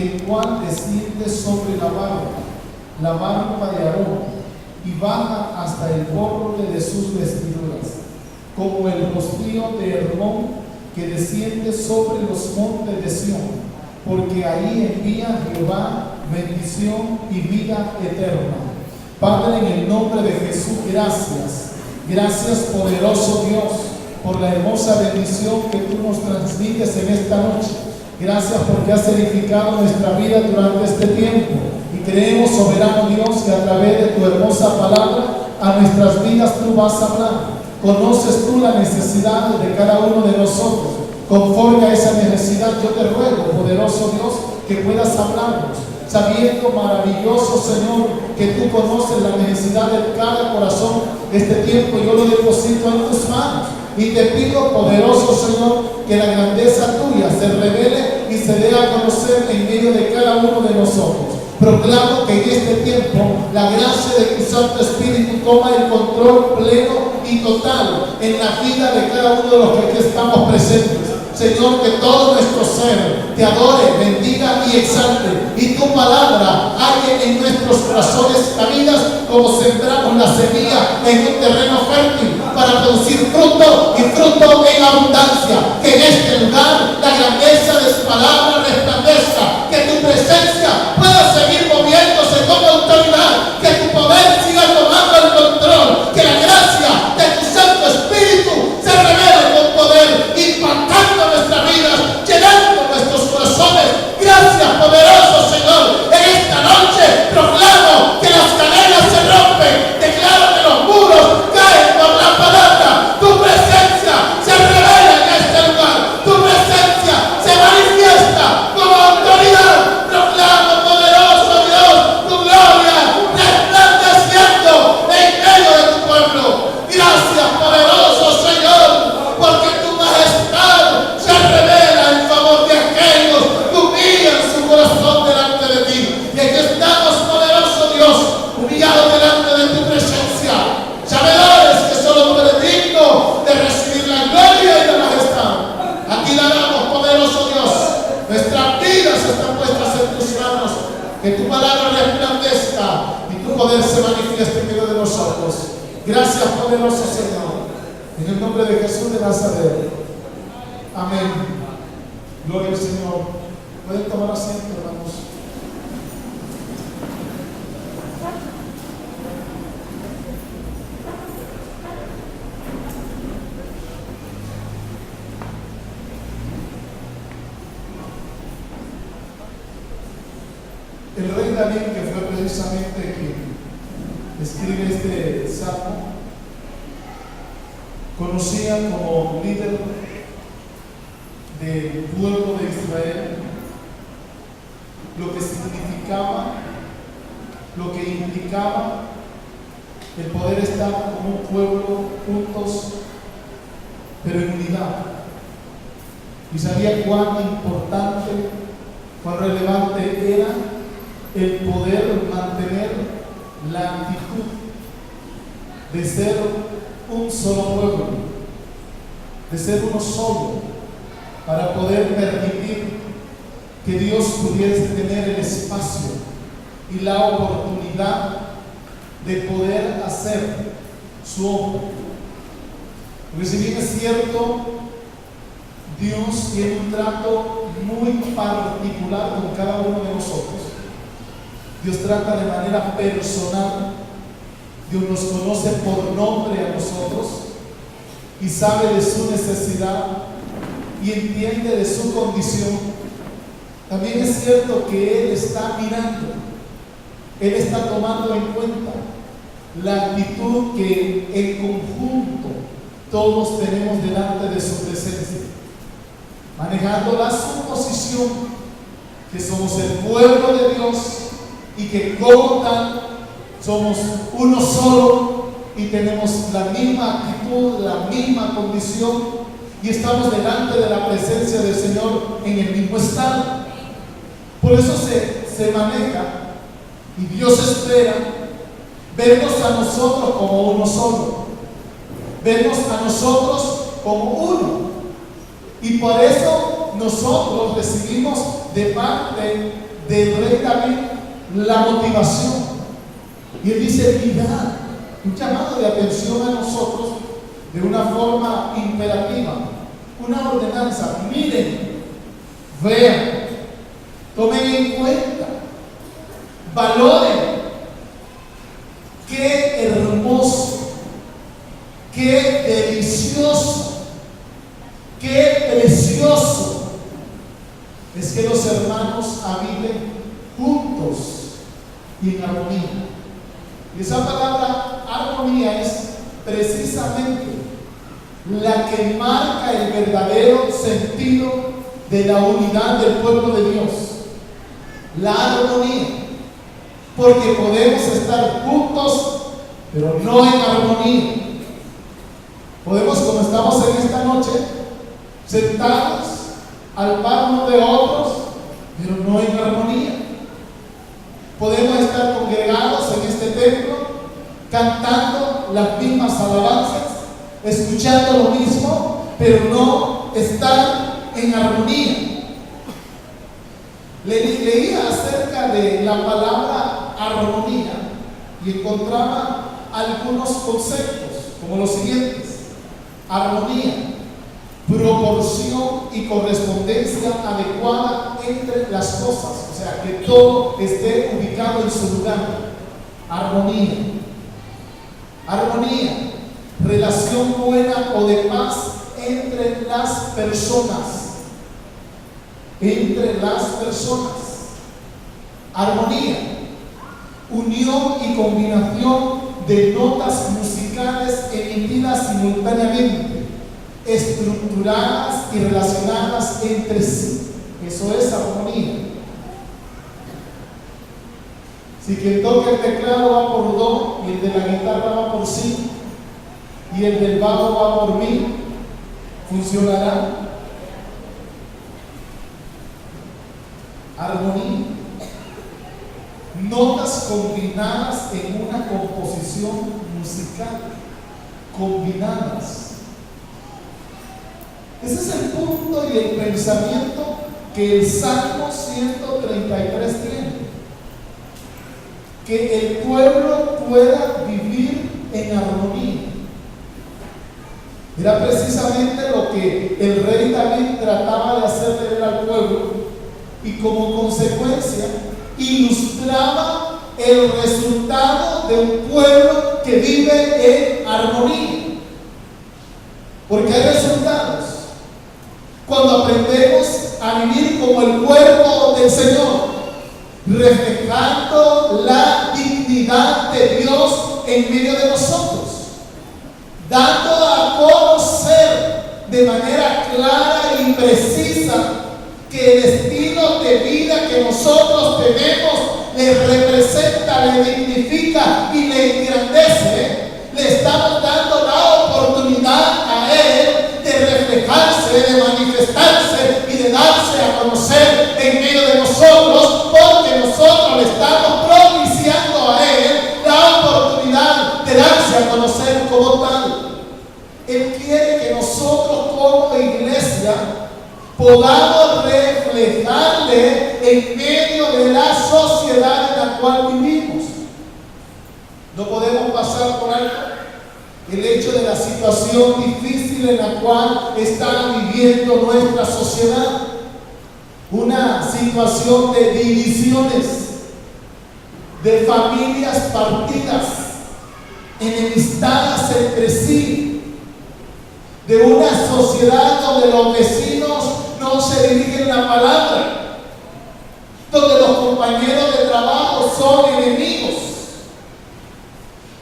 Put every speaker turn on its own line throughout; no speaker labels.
el cual desciende sobre la barba de Aarón, y baja hasta el borde de sus vestiduras, como el rocío de Hermón que desciende sobre los montes de Sión, porque ahí envía Jehová bendición y vida eterna. Padre, en el nombre de Jesús, gracias poderoso Dios, por la hermosa bendición que tú nos transmites en esta noche. Gracias porque has edificado nuestra vida durante este tiempo. Y creemos, soberano Dios, que a través de tu hermosa palabra a nuestras vidas tú vas a hablar. Conoces tú la necesidad de cada uno de nosotros. Conforme a esa necesidad, yo te ruego, poderoso Dios, que puedas hablarnos, sabiendo, maravilloso Señor, que tú conoces la necesidad de cada corazón. Este tiempo yo lo deposito en tus manos. Y te pido, poderoso Señor, que la grandeza tuya se revele y se dé a conocer en medio de cada uno de nosotros. Proclamo que en este tiempo la gracia de tu Santo Espíritu toma el control pleno y total en la vida de cada uno de los que aquí estamos presentes. Señor, que todo nuestro ser te adore, bendiga y exalte, y tu palabra halle en nuestros corazones cabidas como sembramos la semilla en un terreno fértil para producir fruto y fruto en abundancia. Que en este lugar la grandeza de tu palabra resplandezca, que tu presencia pueda seguir moviéndose con autoridad, que tu poder siga tomando el control, que la gracia de tu Santo Espíritu se revele con poder, impactando nuestras vidas, llenando nuestros corazones. Gracias, poderoso Señor. En esta noche proclamo que las cadenas se rompen, declaro que los muros caen por la palabra. Tu presencia se revela en este lugar, tu presencia se manifiesta con autoridad. Proclamo, poderoso Dios, tu gloria resplandeciendo en medio de tu pueblo. Gracias, poderoso Señor, porque tu majestad se revela en favor de aquellos que humillan su corazón delante de ti. Y aquí estamos, poderoso Dios, humillados delante de tu presencia, sabedores que solo tú eres digno de recibir la gloria y la majestad. A ti la damos, poderoso Dios. Nuestras vidas están puestas en tus manos. Que tu palabra resplandezca y tu poder se manifieste en medio de nosotros. Gracias, poderoso Señor. En el nombre de Jesús de Nazaret. Amén. Gloria al Señor. Pueden tomar asiento, hermanos. El rey David, que fue precisamente quien escribe este salmo, conocía como líder del pueblo de Israel lo que significaba, lo que implicaba el poder estar como un pueblo juntos, pero en unidad. Y sabía cuán importante, cuán relevante era el poder mantener la actitud de ser un solo pueblo, de ser uno solo, para poder permitir que Dios pudiese tener el espacio y la oportunidad de poder hacer su obra. Porque si bien es cierto, Dios tiene un trato muy particular con cada uno de nosotros. Dios trata de manera personal. Dios nos conoce por nombre a nosotros y sabe de su necesidad y entiende de su condición. También es cierto que Él está mirando, Él está tomando en cuenta la actitud que en conjunto todos tenemos delante de su presencia, manejando la suposición que somos el pueblo de Dios y que como tal somos uno solo y tenemos la misma actitud, la misma condición y estamos delante de la presencia del Señor en el mismo estado. Por eso se maneja y Dios espera vernos a nosotros como uno solo, vernos a nosotros como uno. Y por eso nosotros recibimos de parte del rey David la motivación. Y él dice: mirad, un llamado de atención a nosotros de una forma imperativa, una ordenanza. Miren, vean, tomen en cuenta, valoren. Qué hermoso, qué delicioso, qué precioso es que los hermanos habiten juntos y en armonía. Y esa palabra armonía es precisamente la que marca el verdadero sentido de la unidad del pueblo de Dios. La armonía. Porque podemos estar juntos, pero no en armonía. Podemos, como estamos en esta noche, sentados al par uno de otros, pero no en armonía. Podemos estar congregados en este templo, cantando las mismas alabanzas, escuchando lo mismo, pero no estar en armonía. Leía acerca de la palabra armonía y encontraba algunos conceptos como los siguientes: armonía, proporción y correspondencia adecuada entre las cosas, o sea, que todo esté ubicado en su lugar. Armonía. Armonía, relación buena o de paz entre las personas. Entre las personas. Armonía, unión y combinación de notas musicales emitidas simultáneamente, estructuradas y relacionadas entre sí. Eso es armonía. Si quien toca el teclado va por do, y el de la guitarra va por si, y el del bajo va por mi, ¿funcionará? Armonía. Notas combinadas en una composición musical. Combinadas. Ese es el punto y el pensamiento que el Salmo 133 tiene. Que el pueblo pueda vivir en armonía. Era precisamente lo que el rey David trataba de hacerle ver al pueblo, y como consecuencia ilustraba el resultado de un pueblo que vive en armonía. Porque hay resultados cuando aprendemos a vivir como el cuerpo del Señor, reflejando la dignidad de Dios en medio de nosotros, dando a conocer de manera clara y precisa que el estilo de vida que nosotros tenemos le representa, le dignifica y le engrandece. Le estamos dando la oportunidad a Él de reflejarse, de manifestarse y de darse a conocer en medio de nosotros, porque nosotros le estamos propiciando a Él la oportunidad de darse a conocer como tal. Él quiere que nosotros como iglesia podamos reflejarle en medio de la sociedad en la cual vivimos. No podemos pasar por alto el hecho de la situación difícil en la cual está viviendo nuestra sociedad. Una situación de divisiones, de familias partidas, enemistadas entre sí, de una sociedad donde los vecinos no se dirigen la palabra, donde los compañeros de trabajo son enemigos,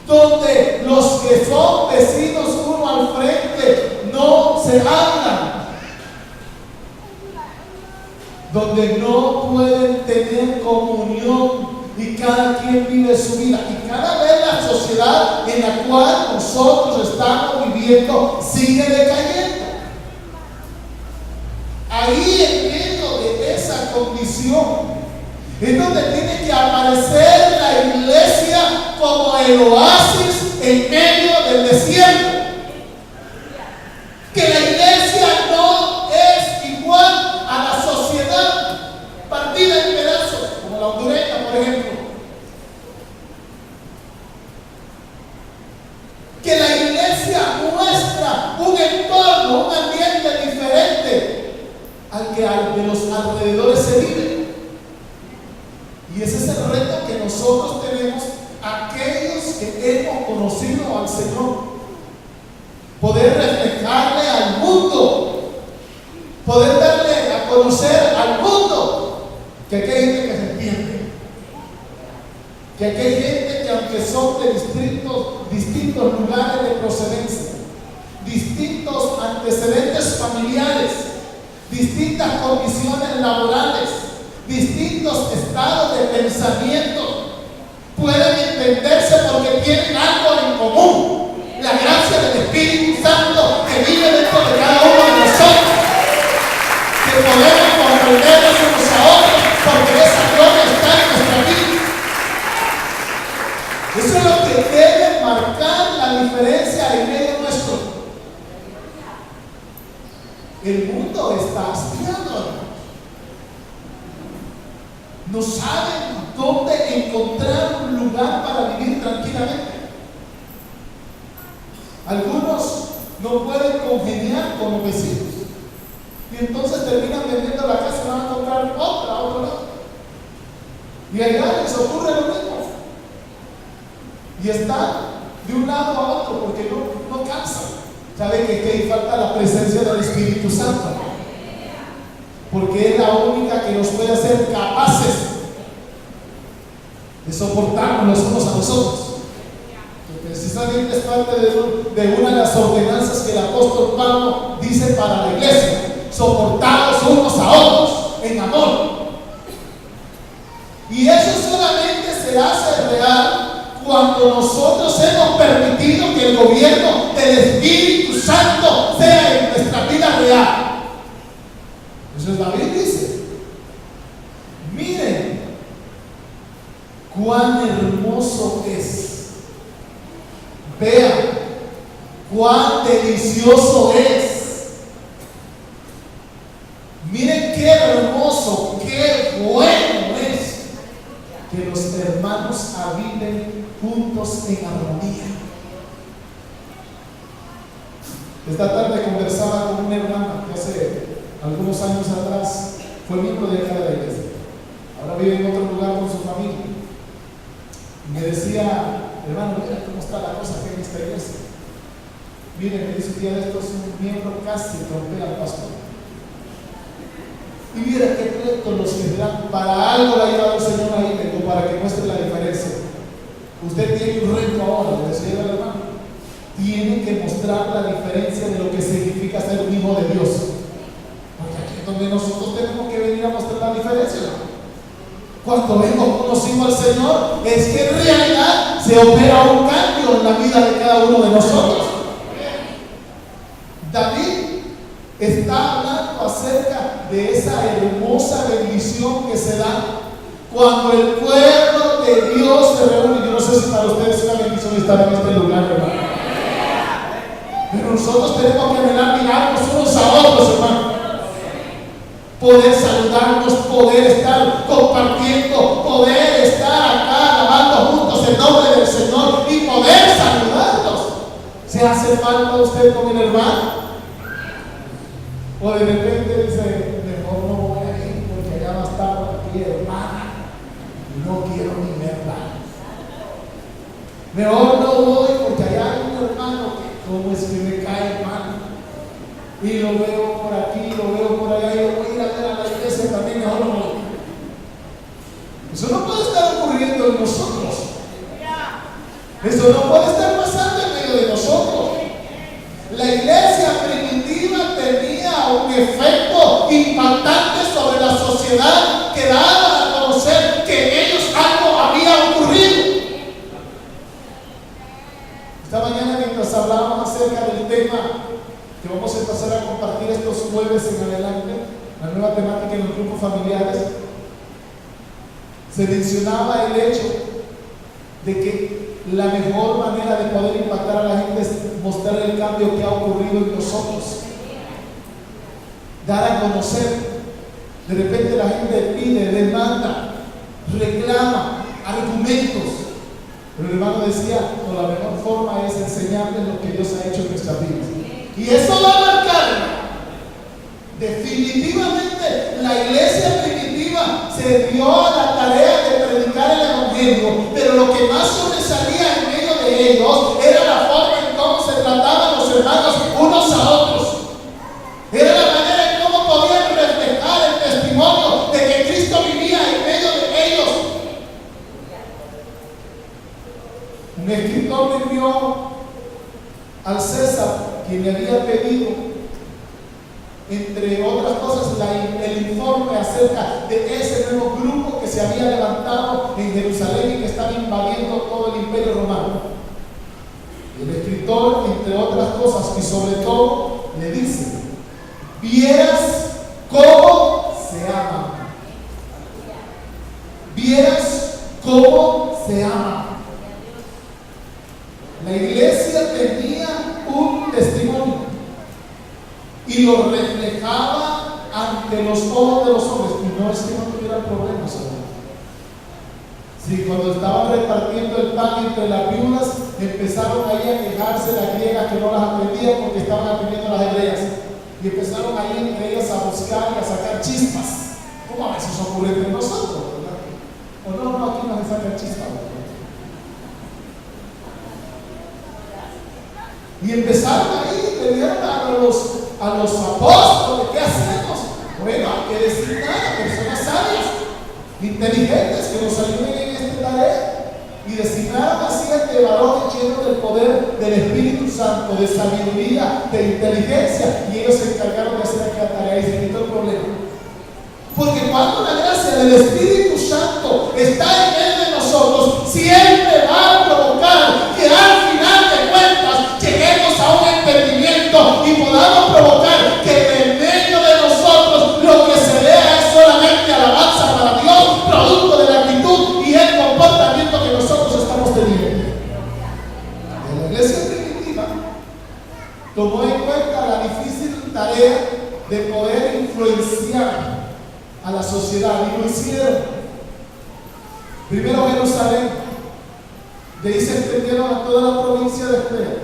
donde los que son vecinos uno al frente no se hablan, donde no pueden tener comunión y cada quien vive su vida. Y cada vez la sociedad en la cual nosotros estamos viviendo sigue decayendo. Ahí en medio de esa condición es donde tiene que aparecer la iglesia como el oasis en medio del desierto. Que la iglesia no es igual por ejemplo. Que la iglesia muestra un entorno, un ambiente diferente al que de los alrededores se vive. Y ese es el reto que nosotros tenemos, aquellos que hemos conocido al Señor. Poder reflejarle al mundo, poder darle a conocer al mundo que aquí hay gente que se entiende, que aquí hay gente que, aunque son de distintos lugares de procedencia, distintos antecedentes familiares, distintas condiciones laborales, distintos estados de pensamiento, pueden entenderse porque tienen algo en común: la gracia del Espíritu Santo que vive dentro de cada uno de nosotros, que podemos comprendernos unos a otros porque esa gloria está en nuestra vida. Eso es lo que debe marcar la diferencia en medio nuestro. El mundo está hastiado. No saben dónde encontrar un lugar para vivir tranquilamente. Algunos no pueden congeniar con los vecinos y entonces terminan vendiendo la casa y van a comprar otra a otro lado. Y allá les ocurre lo mismo. Y están de un lado a otro porque no cansan. ¿Saben que falta la presencia del Espíritu Santo? Porque es la única que nos puede hacer capaces de soportarnos los unos a los otros. Que precisamente es parte de una de las ordenanzas que el apóstol Pablo dice para la iglesia: soportados unos a otros en amor. Y eso solamente se hace real cuando nosotros hemos permitido que el gobierno del Espíritu Santo sea en nuestra vida real. Eso es David dice: miren cuán hermoso es, vean cuán delicioso es, miren qué hermoso, qué bueno es que los hermanos habiten juntos en armonía. Esta tarde conversaba con una hermana que hace algunos años atrás fue miembro de acá de la iglesia. Ahora vive en otro lugar con su familia. Y me decía: hermano, mira cómo está la cosa aquí en esta iglesia. Miren, me dice un día de estos, un miembro casi trompea al pastor. Y mira qué retos los que dan. Para algo la ha llevado el Señor ahí, tengo, para que muestre la diferencia. Usted tiene un reto ahora, le decía el hermano. Tiene que mostrar la diferencia de lo que significa ser un hijo de Dios. Porque aquí es donde nosotros tenemos que venir a mostrar la diferencia. Cuando hemos conocido al Señor, es que en realidad se opera un cambio en la vida de cada uno de nosotros. David está hablando acerca de esa hermosa bendición que se da cuando el pueblo de Dios se reúne. Yo no sé si para ustedes es una bendición estar en este lugar, hermano. Pero nosotros tenemos que anhelar mirarnos unos a otros, hermano. Poder saludarnos, poder estar compartiendo, poder estar acá alabando juntos el nombre del Señor y poder saludarnos. ¿Se hace falta usted con el hermano? O de repente dice: mejor no voy a ir porque allá va a estar aquí hermana y no quiero ni verla. Mejor no voy porque allá hay un hermano que como es que me cae mal y lo veo por aquí, lo veo por allá, y yo voy a ir a ver a la iglesia también, mejor no voy. Eso no puede estar ocurriendo en nosotros. Eso no puede estar pasando en medio de nosotros. La iglesia primitiva tenía un efecto impactante sobre la sociedad que daba a conocer que en ellos algo había ocurrido. Esta mañana, mientras hablábamos acerca del tema que vamos a empezar a compartir estos jueves en adelante, la nueva temática en los grupos familiares, se mencionaba el hecho de que la mejor manera de poder impactar a la gente es mostrar el cambio que ha ocurrido en nosotros, dar a conocer. De repente la gente pide, demanda, reclama argumentos. Pero el hermano decía, no, la mejor forma es enseñarles lo que Dios ha hecho en nuestras vidas. Y eso va a marcar. Definitivamente la iglesia primitiva se dio a la tarea de predicar el evangelio, pero lo que más sobresalía en medio de ellos era la forma en cómo se trataban los hermanos unos a otros. Era la manera en cómo podían reflejar el testimonio de que Cristo vivía en medio de ellos. Un escritor le envió al César, quien le había pedido, entre otras cosas, el informe acerca de ese nuevo grupo que se había levantado en Jerusalén y que estaba invadiendo todo el imperio romano. El escritor, entre otras cosas, y sobre todo, le dice: vieras cómo se aman. Vieras cómo se aman. La iglesia tenía un testimonio y lo reflejaba ante los ojos de los hombres. Y no es que no tuvieran problemas, ¿verdad? Sí, cuando estaban repartiendo el pan entre las viudas, empezaron ahí a quejarse las griegas que no las atendían porque estaban atendiendo a las hebreas. Y empezaron ahí entre ellas a buscar y a sacar chispas. ¿Cómo a veces ocurre entre nosotros, verdad? O no, aquí no se sacan chispas, ¿verdad? Y empezaron ahí, le dieron a los apóstoles: ¿qué hacemos? Bueno, hay que designar a personas sabias, inteligentes, que nos ayuden en esta tarea. Y designaron a 7 varones llenos del poder del Espíritu Santo, de sabiduría, de inteligencia, y ellos se encargaron de hacer aquella tarea y se quitó el problema. Porque cuando la gracia del Espíritu Santo está en medio de nosotros, siempre va a provocar que al final de cuentas lleguemos a un entendimiento y podamos provocar que en medio de nosotros lo que se vea es solamente alabanza para Dios, producto de la actitud y el comportamiento que nosotros estamos teniendo. La iglesia primitiva tomó en cuenta la difícil tarea de poder influenciar a la sociedad, y lo hicieron. Primero Jerusalén, de ahí se extendieron a toda la provincia de Judea,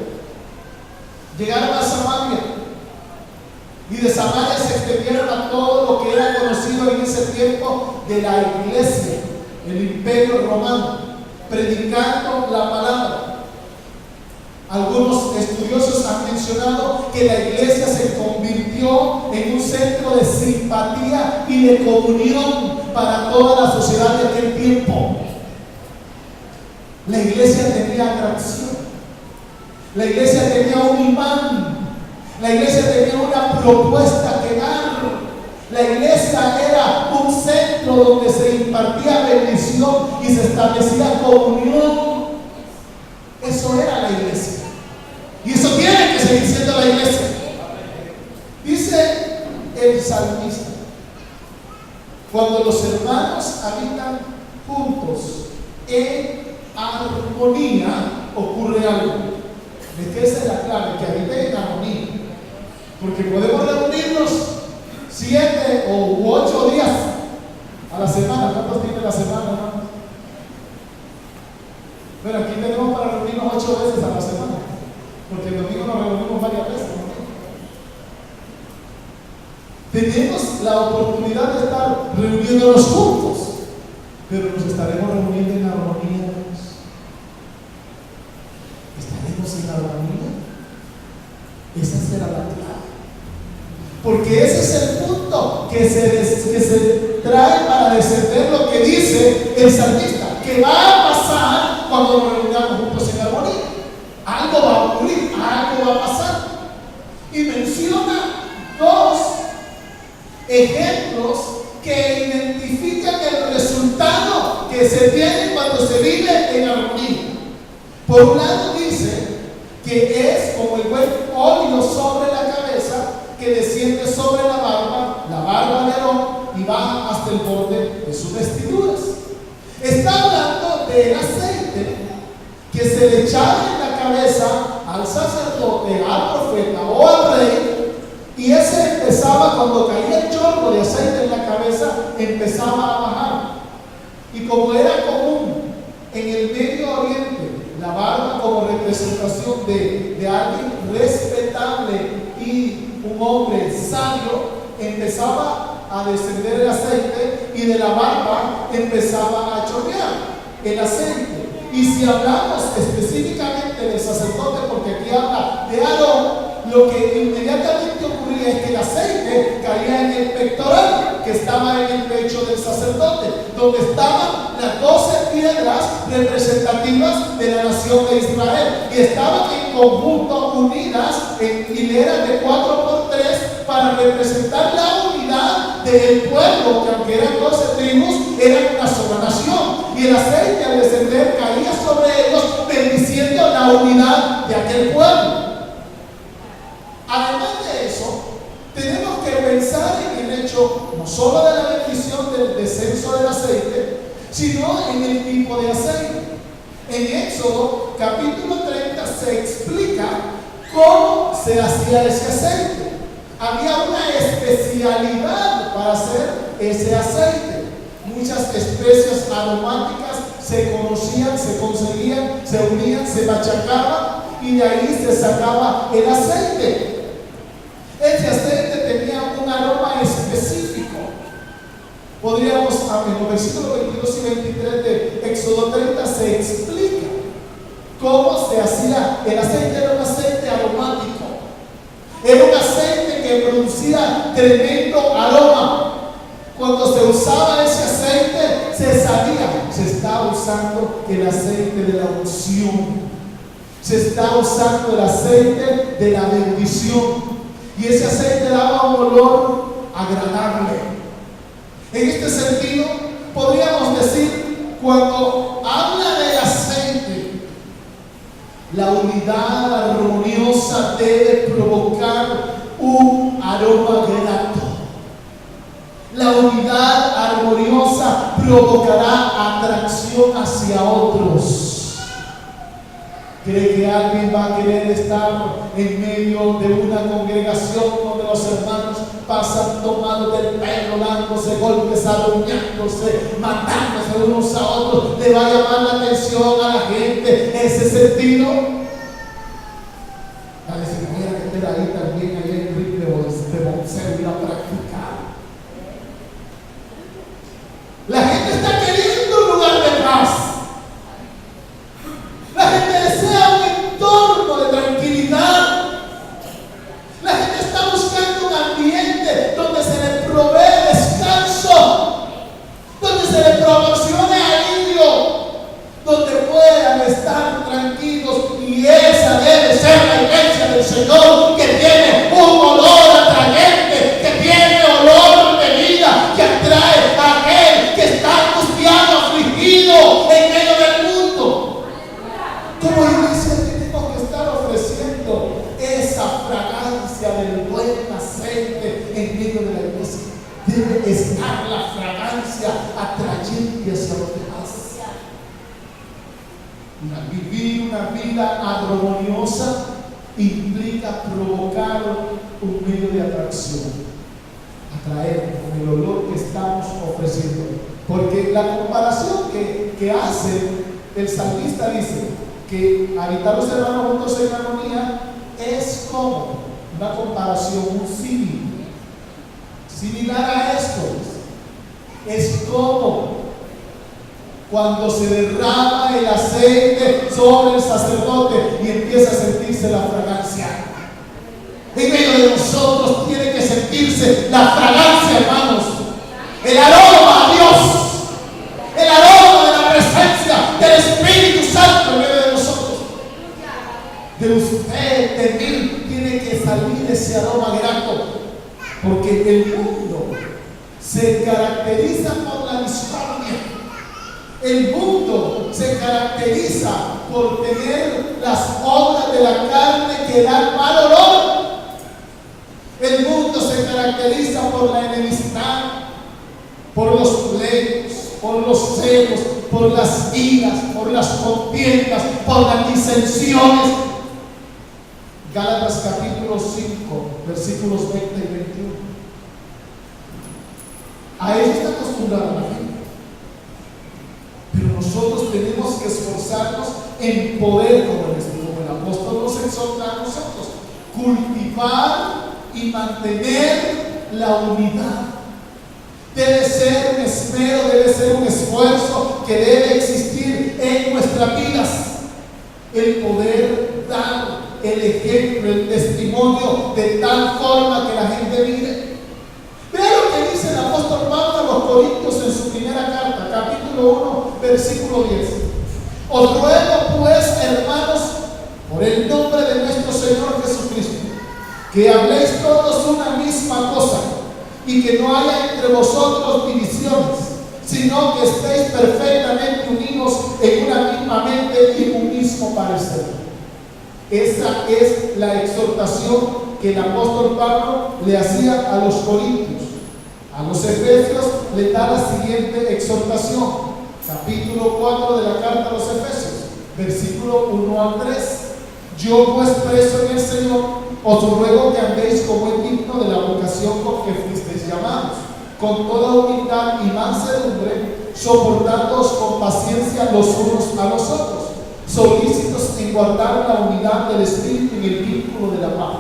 llegaron a Samaria, y de Samaria se extendieron a todo lo que era conocido en ese tiempo de la iglesia, el imperio romano, predicando la palabra. Algunos estudiosos han mencionado que la iglesia se convirtió en un centro de simpatía y de comunión para toda la sociedad de aquel tiempo. La iglesia tenía atracción, la iglesia tenía un imán, la iglesia tenía una propuesta que dar. La iglesia era un centro donde se impartía bendición y se establecía comunión. Eso era la iglesia. Y eso tiene que seguir siendo la iglesia. Dice el salmista: cuando los hermanos habitan juntos en armonía, ocurre algo. Es que esa es la clave, que habiten en armonía. Porque podemos reunirnos 7 u 8 días a la semana. ¿Cuántos tiene la semana, hermano? Pero aquí tenemos para reunirnos 8 veces a la semana, porque el domingo nos reunimos varias veces, ¿no? Tenemos la oportunidad de estar reuniéndonos juntos, pero nos estaremos reuniendo en armonía. ¿Estaremos en armonía? Esa será la clave, porque ese es el punto que se trae para descender lo que dice el salmista, que va a pasar cuando nos reunamos juntos en armonía. Algo va a ocurrir, algo va a pasar. Y menciona 2 ejemplos que identifican el resultado que se tiene cuando se vive en armonía. Por un lado dice que es como el buen óleo sobre la cabeza que desciende sobre la barba de Aarón y baja hasta el borde de sus vestiduras. Está hablando del aceite que se le echaba en la cabeza al sacerdote, al profeta o al rey, y ese empezaba, cuando caía el chorro de aceite en la cabeza, empezaba a bajar. Y como era común en el Medio Oriente, la barba como representación de alguien respetable y un hombre sabio, empezaba a descender el aceite y de la barba empezaba a chorrear el aceite. Y si hablamos específicamente del sacerdote, porque aquí habla de Aarón, lo que inmediatamente ocurría es que el aceite caía en el pectoral que estaba en el pecho del sacerdote, donde estaban las 12 piedras representativas de la nación de Israel, y estaban en conjunto unidas en hileras de 4x3 para representar la unidad del pueblo, que aunque eran 12 tribus, eran una sola nación, y el aceite al descender caía sobre ellos, bendiciendo la unidad de aquel pueblo. Además de eso, tenemos que pensar en el hecho no solo de la bendición del descenso del aceite, sino en el tipo de aceite. En Éxodo capítulo 30 se explica cómo se hacía ese aceite. Había una especialidad para hacer ese aceite. Muchas especias aromáticas se conocían, se conseguían, se unían, se machacaban y de ahí se sacaba el aceite. Este aceite tenía un aroma específico. Podríamos, en los versículos 22 y 23 de Éxodo 30 se explica cómo se hacía el aceite. Era un aceite aromático, era un aceite que producía tremendo aroma. Cuando se usaba ese aceite, se sabía, se estaba usando el aceite de la unción, se estaba usando el aceite de la bendición. Y ese aceite daba un olor agradable. En este sentido, podríamos decir, cuando habla del aceite, la unidad armoniosa debe provocar un aroma grato. La unidad armoniosa provocará atracción hacia otros. ¿Cree que alguien va a querer estar en medio de una congregación donde los hermanos pasan tomados del pelo, dándose golpes, aruñándose, matándose unos a otros? ¿Le va a llamar la atención a la gente ese sentido? A ver si tuviera que estar ahí también, ahí en el ring de boxeo, ir a practicar. La gente está queriendo un lugar de paz. La gente desea un entorno de tranquilidad. La gente está buscando un ambiente donde se le provee descanso, donde se le proporcione alivio, donde puedan estar tranquilos. Y esa debe ser la iglesia del Señor, que tiene un olor atrayente, que tiene olor de vida, que atrae a aquel que está angustiado, afligido en medio del mundo. Como iglesia tenemos que estar ofreciendo esa fragancia del buen aceite en medio de la iglesia. Debe estar la fragancia atrayente hacia los demás. Vivir una vida armoniosa implica provocar un medio de atracción, atraer con el olor que estamos ofreciendo. Porque la comparación que hace el salmista dice que habitar los hermanos juntos en armonía es como una comparación, un símil, similar a esto. Es como cuando se derrama el aceite sobre el sacerdote y empieza a sentirse la fragancia. En medio de nosotros tiene que sentirse la fragancia, hermanos. El aroma a Dios, el aroma de la presencia del Espíritu Santo en medio de nosotros. De usted, de mí, tiene que salir ese aroma grato, porque el mundo se caracteriza por la discordia. El mundo se caracteriza por tener las obras de la carne que dan mal olor. El mundo se caracteriza por la enemistad, por los pleitos, por los celos, por las iras, por las contiendas, por las disensiones. Gálatas capítulo 5, versículos 20 y 21. A eso está acostumbrada la gente. nosotros tenemos que esforzarnos en poder, como el apóstol nos exhorta a nosotros, cultivar y mantener la unidad. Debe ser un esmero, debe ser un esfuerzo que debe existir en nuestras vidas. El poder dar el ejemplo, el testimonio de tal forma que la gente mire. Vea lo que dice el apóstol Pablo a los Corintios en su primera carta, capítulo 1, versículo 10. Os ruego pues, hermanos, por el nombre de nuestro Señor Jesucristo, que habléis todos una misma cosa, y que no haya entre vosotros divisiones, sino que estéis perfectamente unidos en una misma mente y en un mismo parecer. Esa es la exhortación que el apóstol Pablo le hacía a los corintios. A los efesios le da la siguiente exhortación, capítulo 4 de la carta a los Efesios, versículo 1 al 3. Yo pues preso en el Señor, os ruego que andéis como es digno de la vocación con que fuisteis llamados, con toda humildad y mansedumbre, soportándoos con paciencia los unos a los otros, solícitos en guardar la unidad del Espíritu en el vínculo de la paz.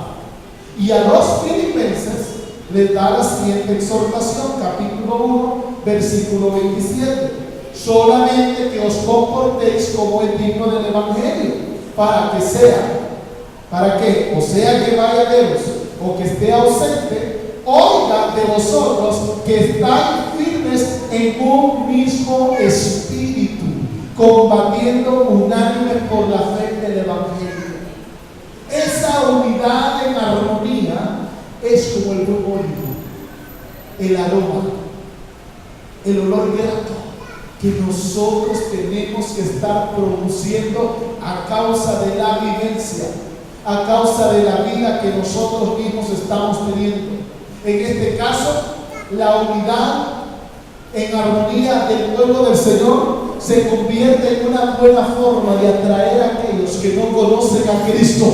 Y a los filipenses les da la siguiente exhortación, capítulo 1, versículo 27. Solamente que os comportéis como es digno del Evangelio, para que o sea que vaya lejos o que esté ausente, oiga de vosotros que estáis firmes en un mismo espíritu, combatiendo unánimes por la fe del Evangelio. Esa unidad en armonía es como el buen olivo, el aroma, el olor grato que nosotros tenemos que estar produciendo a causa de la vivencia, a causa de la vida que nosotros mismos estamos teniendo. En este caso, la unidad en armonía del pueblo del Señor se convierte en una buena forma de atraer a aquellos que no conocen a Cristo.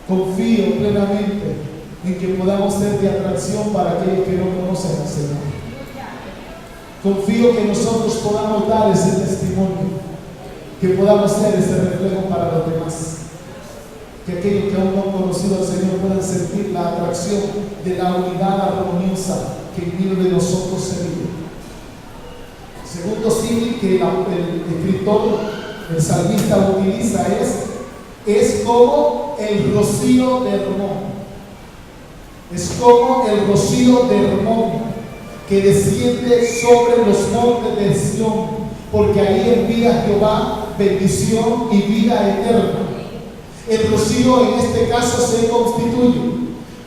Confío plenamente en que podamos ser de atracción para aquellos que no conocen al Señor. Confío que nosotros podamos dar ese testimonio, que podamos ser ese reflejo para los demás, que aquellos que aún no han conocido al Señor puedan sentir la atracción de la unidad armoniosa que en medio de nosotros se vive. Segundo símil que el escritor, el salmista utiliza es como el rocío de Hermón. Es como el rocío de Hermón que desciende sobre los montes de Sión, porque ahí envía Jehová bendición y vida eterna. El rocío en este caso se constituye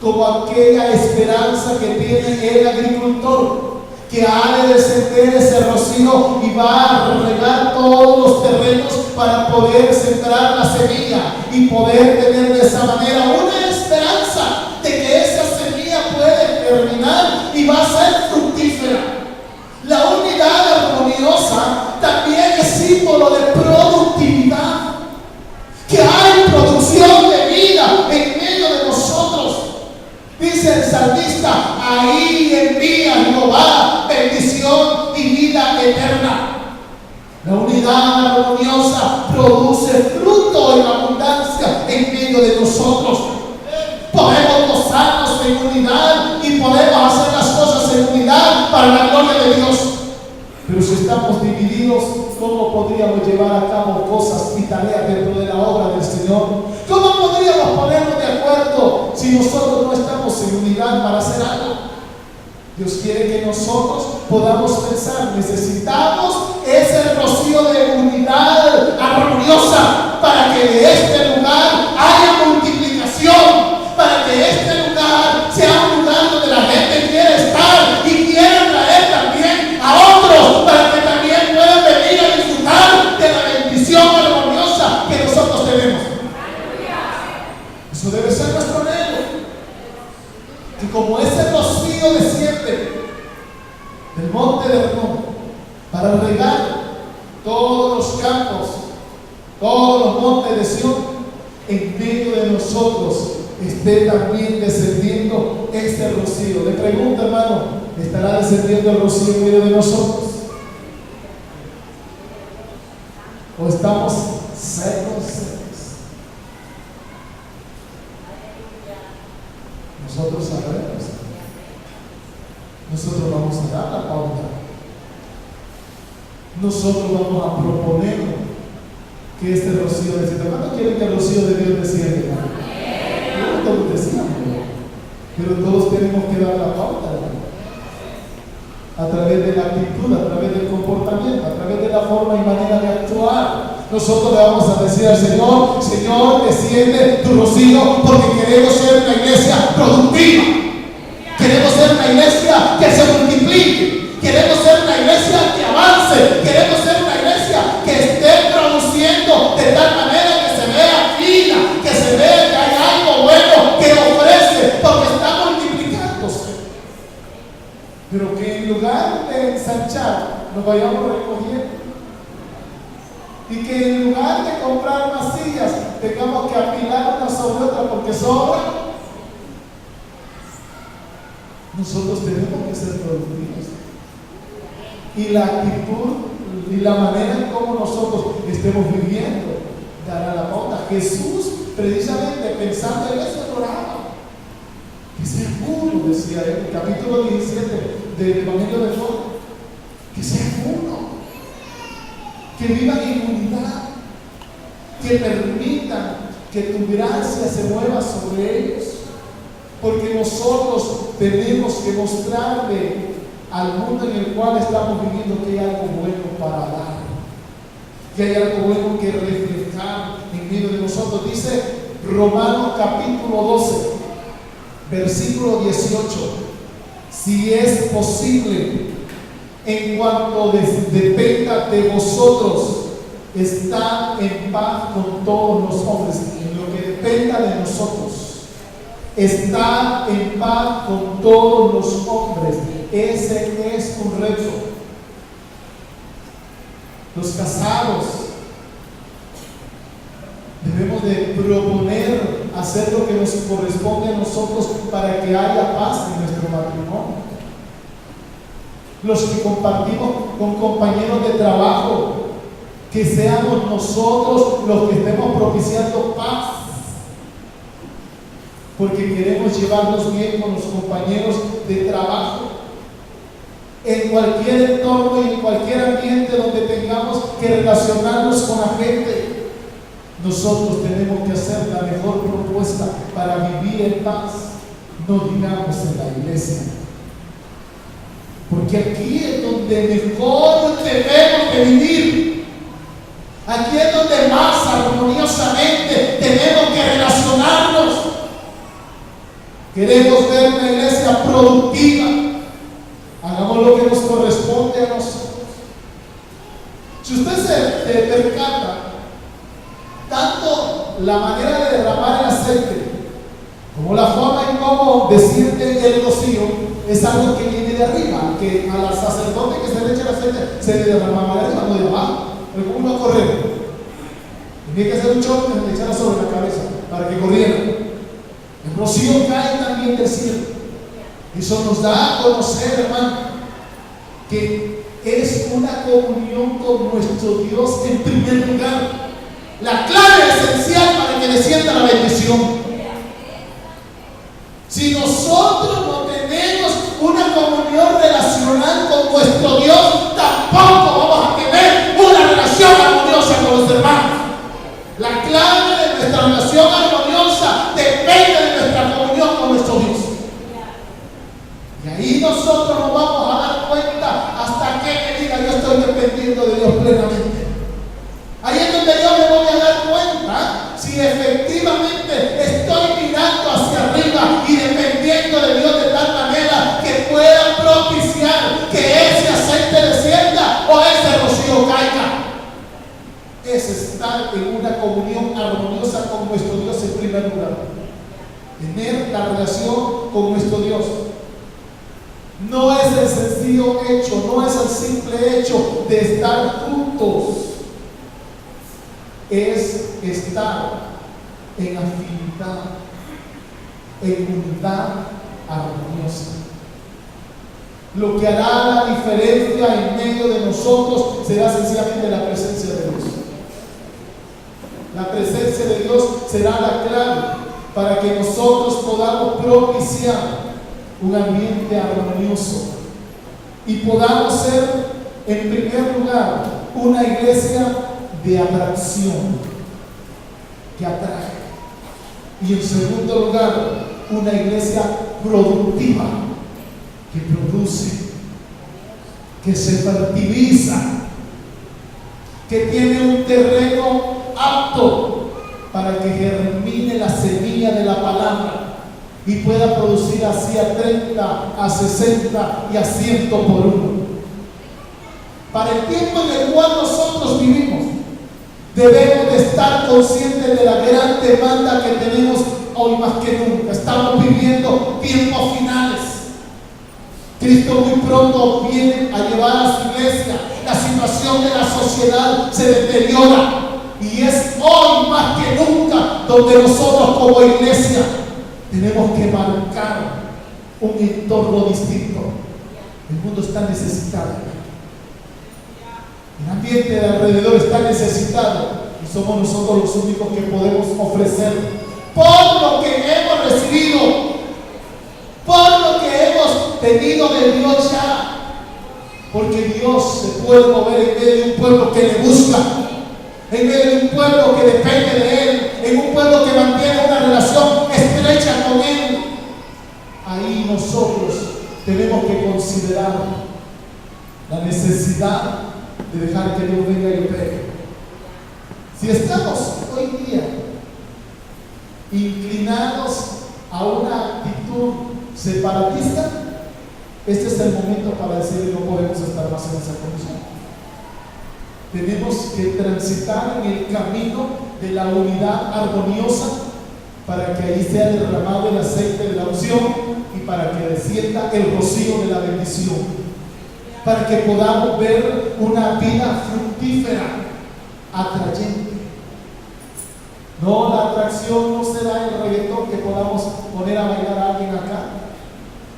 como aquella esperanza que tiene el agricultor, que ha de descender ese rocío y va a regar todos los terrenos para poder sembrar la semilla y poder tener de esa manera una esperanza de que esa semilla puede germinar y va a ser fructífera. La unidad armoniosa también es símbolo de productividad, que hay producción de vida en medio de nosotros. Dice el salmista, ahí envía Jehová bendición y vida eterna. La unidad armoniosa produce fruto en abundancia en medio de nosotros. Podemos gozarnos en unidad y podemos hacer las cosas en unidad para la gloria de Dios. Pero si estamos divididos, ¿cómo podríamos llevar a cabo cosas y tareas dentro de la obra del Señor? ¿Cómo podríamos ponernos de acuerdo si nosotros no estamos en unidad para hacer algo? Dios quiere que nosotros podamos pensar, necesitamos ese rocío de unidad armoniosa para que de este lugar haya multiplicación, para que este lugar sea un lugar donde la gente quiera estar y quiera traer también a otros, para que también puedan venir a disfrutar de la bendición armoniosa que nosotros tenemos. Eso debe ser nuestro anhelo, que como ese rocío desciende del monte de Hermón para regar todos los campos, todos los montes de Sión, en medio de nosotros esté también descendiendo este rocío. Le pregunto, hermano, ¿estará descendiendo el rocío en medio de nosotros? ¿O estamos secos? Nosotros sabemos. Nosotros vamos a dar la pauta. Nosotros vamos a proponer que este rocío descienda. ¿Cuántos quieren que el rocío de Dios descienda? No todos decíamos, pero todos tenemos que dar la pauta. A través de la actitud, a través del comportamiento, a través de la forma y manera de actuar. Nosotros le vamos a decir al Señor: Señor, desciende tu rocío, porque queremos ser una iglesia productiva. Queremos ser una iglesia que se multiplique. Queremos ser una iglesia que avance. Queremos ser una iglesia que esté produciendo de tal manera que se vea fina, que se vea que hay algo bueno que ofrece, porque está multiplicándose. Pero que en lugar de ensanchar, nos vayamos recogiendo. Y que en lugar de comprar más sillas, tengamos que apilar una sobre otra porque sobra. Nosotros tenemos que ser productivos. Y la actitud y la manera en cómo nosotros estemos viviendo dará la pauta. Jesús, precisamente pensando en eso, oraba. Que sea uno, decía él, el capítulo 17 del Evangelio de Juan. Que sea uno. Que vivan en unidad, que permitan que tu gracia se mueva sobre ellos, porque nosotros tenemos que mostrarle al mundo en el cual estamos viviendo que hay algo bueno para dar, que hay algo bueno que reflejar en medio de nosotros. Dice Romanos capítulo 12, versículo 18: si es posible, en cuanto dependa de vosotros, estad en paz con todos los hombres. En lo que dependa de nosotros, estad en paz con todos los hombres. Ese es un reto. Los casados debemos de proponer hacer lo que nos corresponde a nosotros para que haya paz en nuestro matrimonio. Los que compartimos con compañeros de trabajo, que seamos nosotros los que estemos propiciando paz, porque queremos llevarnos bien con los compañeros de trabajo. En cualquier entorno y en cualquier ambiente donde tengamos que relacionarnos con la gente, nosotros tenemos que hacer la mejor propuesta para vivir en paz. No digamos en la iglesia, porque aquí es donde mejor debemos de vivir. Aquí es donde más armoniosamente tenemos que relacionarnos. Queremos ver una iglesia productiva. Hagamos lo que nos corresponde a nosotros. Si usted se percata, tanto la manera de derramar el aceite como la forma en cómo desciende el rocío es algo que viene de arriba, que a la sacerdote que se le echa el aceite se le derramaba de arriba, no de abajo. Pero ¿cómo iba a correr? Tenía que hacer un choque que se le echara sobre la cabeza para que corriera. El rocío cae también del cielo. Eso nos da a conocer, hermano, que es una comunión con nuestro Dios en primer lugar. La clave esencial para que descienda la bendición. Si nosotros no tenemos una comunión relacional con nuestro Dios, tampoco vamos a tener una relación armoniosa con los hermanos. La clave de nuestra relación armoniosa depende de nuestra comunión con nuestro Dios. Y ahí nosotros nos vamos a dar cuenta hasta que me diga yo estoy dependiendo de Dios plenamente. Ahí es donde yo me voy a dar cuenta si efectivamente estoy mirando hacia arriba y dependiendo de Dios de tal manera que pueda propiciar que ese aceite descienda o ese rocío caiga. Es estar en una comunión armoniosa con nuestro Dios en primer lugar. Tener la relación con nuestro Dios. No es el sencillo hecho, no es el simple hecho de estar juntos. Es estar en afinidad, en unidad armoniosa. Lo que hará la diferencia en medio de nosotros será sencillamente la presencia de Dios. La presencia de Dios será la clave para que nosotros podamos propiciar un ambiente armonioso y podamos ser, en primer lugar, una iglesia de atracción que atrae, y en segundo lugar, una iglesia productiva que produce, que se fertiliza, que tiene un terreno apto para que germine la semilla de la palabra y pueda producir así a 30, a 60 y a 100 por uno. Para el tiempo en el cual nosotros vivimos, debemos de estar conscientes de la gran demanda que tenemos hoy más que nunca. Estamos viviendo tiempos finales. Cristo muy pronto viene a llevar a su iglesia. La situación de la sociedad se deteriora y es hoy más que nunca donde nosotros como iglesia tenemos que marcar un entorno distinto. El mundo está necesitado. El ambiente de alrededor está necesitado y somos nosotros los únicos que podemos ofrecer por lo que hemos recibido, por lo que hemos tenido de Dios ya. Porque Dios se puede mover en medio de un pueblo que le busca, en medio de un pueblo que depende de Él, en un pueblo que mantiene una relación estrecha con Él. Ahí nosotros tenemos que considerar la necesidad de dejar que Dios venga y opere. Si estamos hoy día inclinados a una actitud separatista, este es el momento para decir que no podemos estar más en esa condición. Tenemos que transitar en el camino de la unidad armoniosa para que ahí sea derramado el aceite de la unción y para que descienda el rocío de la bendición, para que podamos ver una vida fructífera, atrayente. No, la atracción no será el reggaetón que podamos poner a bailar a alguien acá.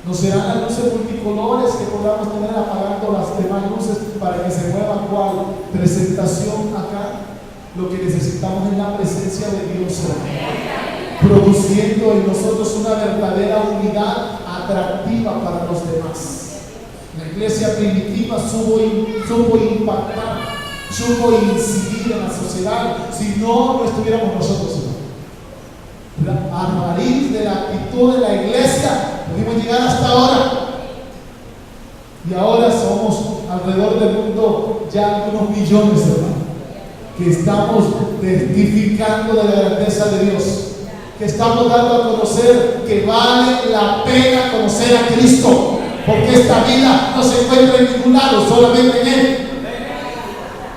No serán las luces multicolores que podamos tener apagando las demás luces para que se mueva cual presentación acá. Lo que necesitamos es la presencia de Dios, produciendo en nosotros una verdadera unidad atractiva para los demás. La iglesia primitiva supo impactar, supo incidir en la sociedad. Si no estuviéramos nosotros, a raíz de la actitud de la iglesia pudimos llegar hasta ahora, y ahora somos alrededor del mundo ya algunos millones, hermano, que estamos testificando de la grandeza de Dios, que estamos dando a conocer que vale la pena conocer a Cristo, porque esta vida no se encuentra en ningún lado, solamente en Él.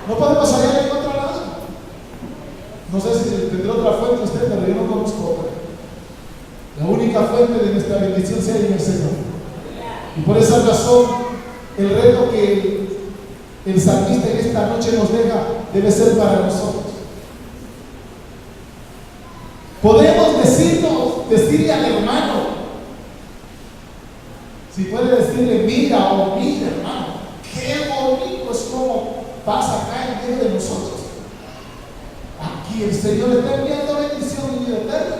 No podemos hallar en otro lado. No sé si tendrá otra fuente usted, pero yo no conozco otra. La única fuente de nuestra bendición sea en el Señor. Y por esa razón, el reto que el salmista en esta noche nos deja debe ser para nosotros. Podemos decirle al hermano, si puede decirle, mira o mira, hermano, qué bonito es como pasa acá en medio de nosotros. Aquí el Señor está enviando bendición y vida eterna.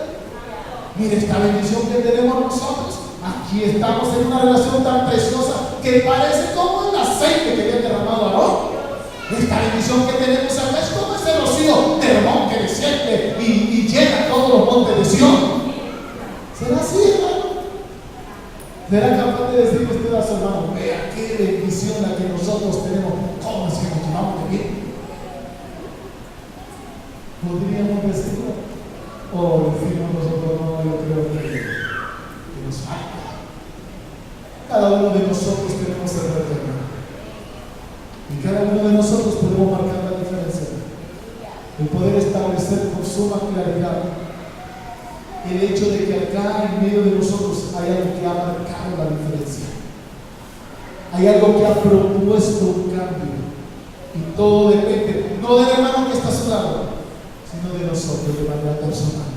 Mire esta bendición que tenemos nosotros. Aquí estamos en una relación tan preciosa que parece como el aceite que había derramado Aarón. Esta bendición que tenemos acá es como ese rocío de Hermón que desciende y llena todos los montes de Sion. ¿Será así, hermano? ¿Será capaz de decirle usted a su hermano, vea qué bendición la que nosotros tenemos? ¿Cómo es que nos llevamos de bien? ¿Podríamos decirlo? O decimos nosotros, no, yo creo que nos falta. Cada uno de nosotros tenemos el reto, y cada uno de nosotros podemos marcar la diferencia. El poder establecer con suma claridad el hecho de que acá en medio de nosotros hay algo que ha marcado la diferencia. Hay algo que ha propuesto un cambio. Y todo depende, no del hermano que está a su lado, sino de nosotros de manera personal.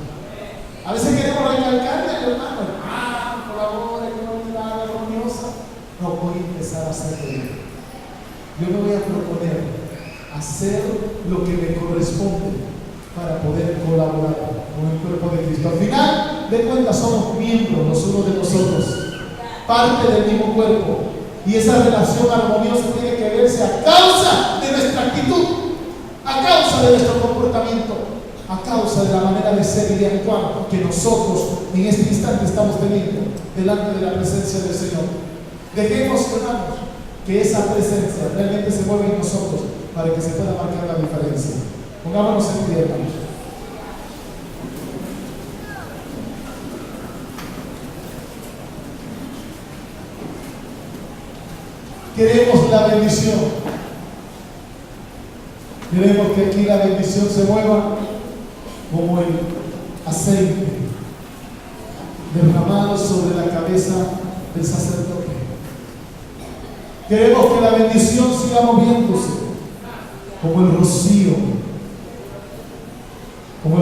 A veces queremos recalcarle al hermano, colabore con una armoniosa. No, voy a empezar a hacerlo. Yo me voy a proponer hacer lo que me corresponde para poder colaborar con el cuerpo de Cristo. Al final de cuentas somos miembros los unos de los otros, parte del mismo cuerpo, y esa relación armoniosa tiene que verse a causa de nuestra actitud, a causa de nuestro comportamiento, a causa de la manera de ser y de actuar que nosotros en este instante estamos teniendo delante de la presencia del Señor. Dejemos, hermanos, que esa presencia realmente se mueva en nosotros para que se pueda marcar la diferencia. Pongámonos en pie, hermanos. Queremos la bendición. Queremos que aquí la bendición se mueva como el aceite derramado sobre la cabeza del sacerdote. Queremos que la bendición siga moviéndose como el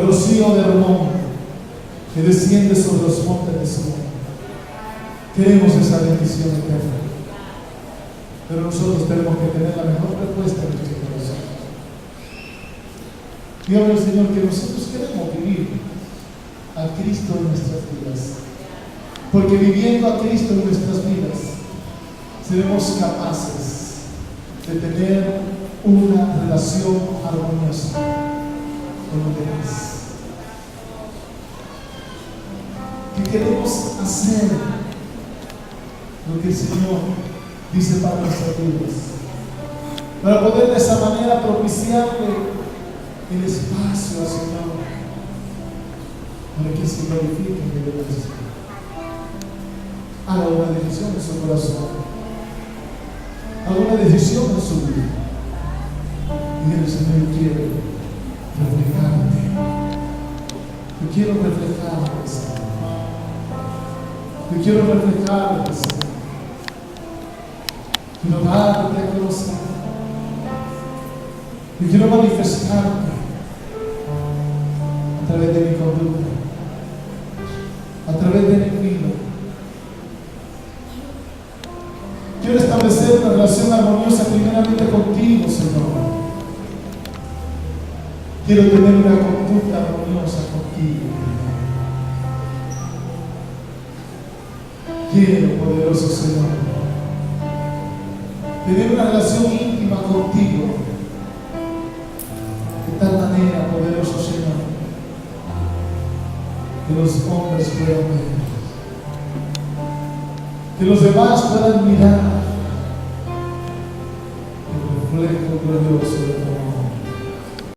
rocío de Hermón que desciende sobre los montes de Sion. Queremos esa bendición eterna, pero nosotros tenemos que tener la mejor respuesta en nuestro corazón. Dios al Señor que nosotros queremos vivir a Cristo en nuestras vidas, porque viviendo a Cristo en nuestras vidas seremos capaces de tener una relación armoniosa con los demás. Que queremos hacer lo que el Señor dice para nuestras vidas, para poder de esa manera propiciarle el espacio al Señor, para que se glorifique en medio de Dios. Haga una decisión en su corazón, haga una decisión en su vida, y el Señor quiere reflejarte. Yo quiero reflejarte, Señor. Yo quiero reflejarte, Señor. Quiero darte a conocer. Yo quiero manifestarte a través de mi conducta, a través de mi vida. Quiero establecer una relación armoniosa primeramente contigo, Señor. Quiero tener una conducta armoniosa contigo. Quiero, poderoso Señor, tener una relación íntima contigo, de tal manera, poderoso Señor, que los hombres puedan ver, que los demás puedan mirar el reflejo glorioso de tu amor.